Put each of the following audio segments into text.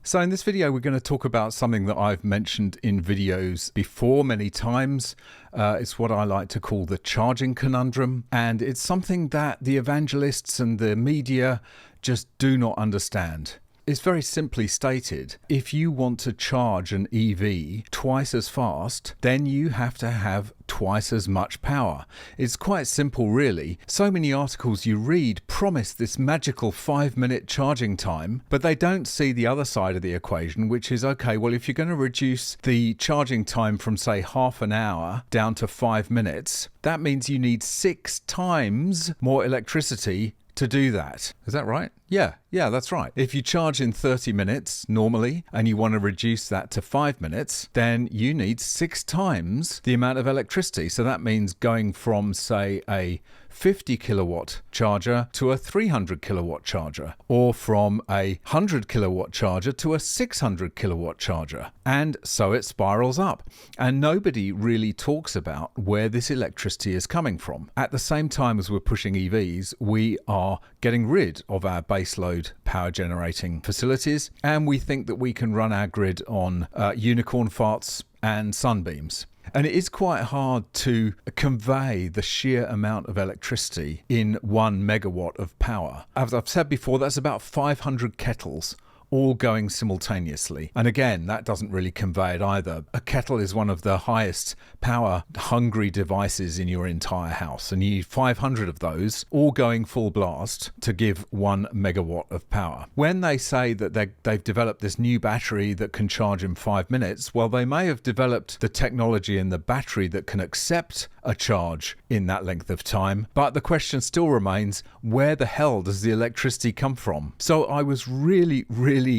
So in this video, we're going to talk about something that I've mentioned in videos before many times. It's what I like to call the charging conundrum. And it's something that the evangelists and the media just do not understand. It's very simply stated, if you want to charge an EV twice as fast, then you have to have twice as much power. It's quite simple, really. So many articles you read promise this magical 5-minute charging time, but they don't see the other side of the equation, which is, okay, well, if you're going to reduce the charging time from, say, half an hour down to 5 minutes, that means you need 6 times more electricity to do that. Is that right? Yeah, that's right. If you charge in 30 minutes normally and you want to reduce that to 5 minutes, then you need 6 times the amount of electricity. So that means going from, say, a 50 kilowatt charger to a 300 kilowatt charger, or from a 100 kilowatt charger to a 600 kilowatt charger. And so it spirals up. And nobody really talks about where this electricity is coming from. At the same time as we're pushing EVs, we are getting rid of our baseload power generating facilities, and we think that we can run our grid on unicorn farts and sunbeams. And it is quite hard to convey the sheer amount of electricity in 1 megawatt of power. As I've said before, that's about 500 kettles all going simultaneously. And again, that doesn't really convey it either. A kettle is one of the highest power hungry devices in your entire house, and you need 500 of those all going full blast to give 1 megawatt of power. When they say that they've developed this new battery that can charge in 5 minutes, well, they may have developed the technology in the battery that can accept a charge in that length of time, but the question still remains, where the hell does the electricity come from? So I was really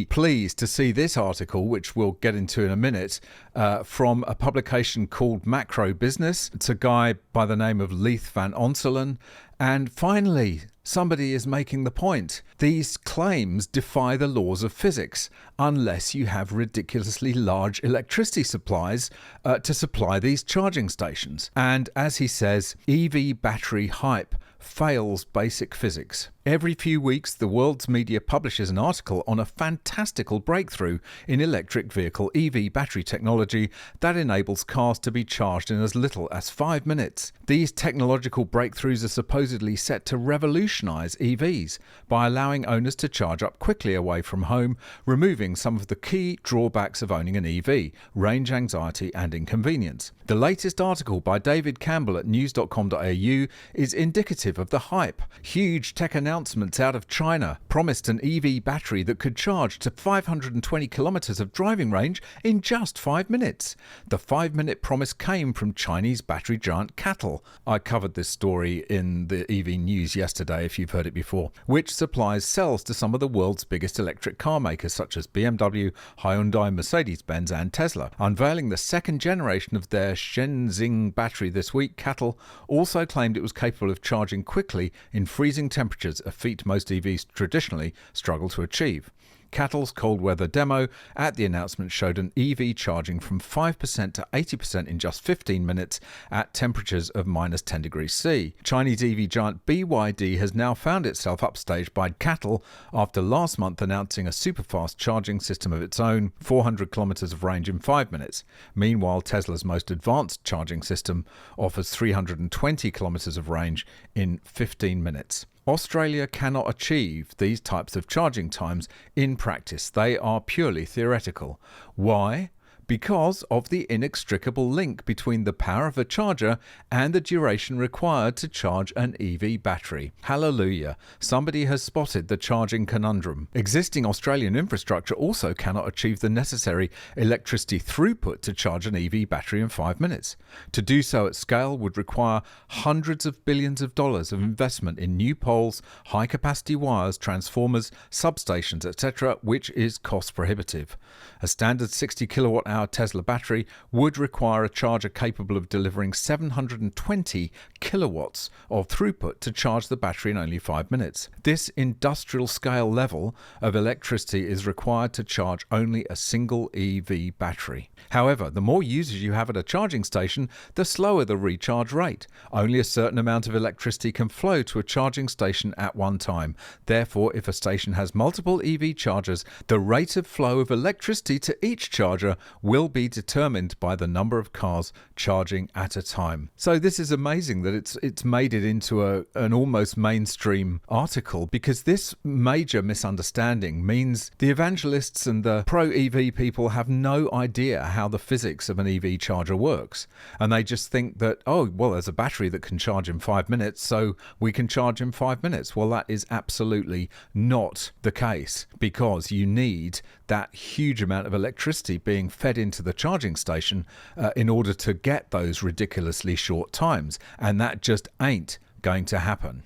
pleased to see this article, which we'll get into in a minute, from a publication called Macro Business. It's a guy by the name of Leith van Onselen. And finally, somebody is making the point. These claims defy the laws of physics unless you have ridiculously large electricity supplies to supply these charging stations. And as he says, EV battery hype fails basic physics. Every few weeks, the world's media publishes an article on a fantastical breakthrough in electric vehicle EV battery technology that enables cars to be charged in as little as 5 minutes. These technological breakthroughs are supposedly set to revolutionize EVs by allowing owners to charge up quickly away from home, removing some of the key drawbacks of owning an EV: range anxiety and inconvenience. The latest article by David Campbell at news.com.au is indicative of the hype. Huge tech announcements out of China promised an EV battery that could charge to 520 kilometers of driving range in just 5 minutes. The 5-minute promise came from Chinese battery giant CATL. I covered this story in the EV news yesterday, if you've heard it before, which supplies cells to some of the world's biggest electric car makers such as BMW, Hyundai, Mercedes-Benz and Tesla. Unveiling the second generation of their Shenzhen battery this week, CATL also claimed it was capable of charging quickly in freezing temperatures, a feat most EVs traditionally struggle to achieve. CATL's cold weather demo at the announcement showed an EV charging from 5% to 80% in just 15 minutes at temperatures of minus 10 degrees C. Chinese EV giant BYD has now found itself upstaged by CATL after last month announcing a super-fast charging system of its own, 400 kilometers of range in 5 minutes. Meanwhile, Tesla's most advanced charging system offers 320 kilometers of range in 15 minutes. Australia cannot achieve these types of charging times in practice. They are purely theoretical. Why? Because of the inextricable link between the power of a charger and the duration required to charge an EV battery. Hallelujah. Somebody has spotted the charging conundrum. Existing Australian infrastructure also cannot achieve the necessary electricity throughput to charge an EV battery in 5 minutes. To do so at scale would require hundreds of billions of dollars of investment in new poles, high-capacity wires, transformers, substations, etc., which is cost prohibitive. A standard 60 kilowatt hour Tesla battery would require a charger capable of delivering 720 kilowatts of throughput to charge the battery in only 5 minutes. This industrial scale level of electricity is required to charge only a single EV battery. However, the more users you have at a charging station, the slower the recharge rate. Only a certain amount of electricity can flow to a charging station at one time. Therefore, if a station has multiple EV chargers, the rate of flow of electricity to each charger will be determined by the number of cars charging at a time. So this is amazing that it's made it into an almost mainstream article, because this major misunderstanding means the evangelists and the pro-EV people have no idea how the physics of an EV charger works. And they just think that, oh, well, there's a battery that can charge in 5 minutes, so we can charge in 5 minutes. Well, that is absolutely not the case, because you need that huge amount of electricity being fed into the charging station in order to get those ridiculously short times. And that just ain't going to happen.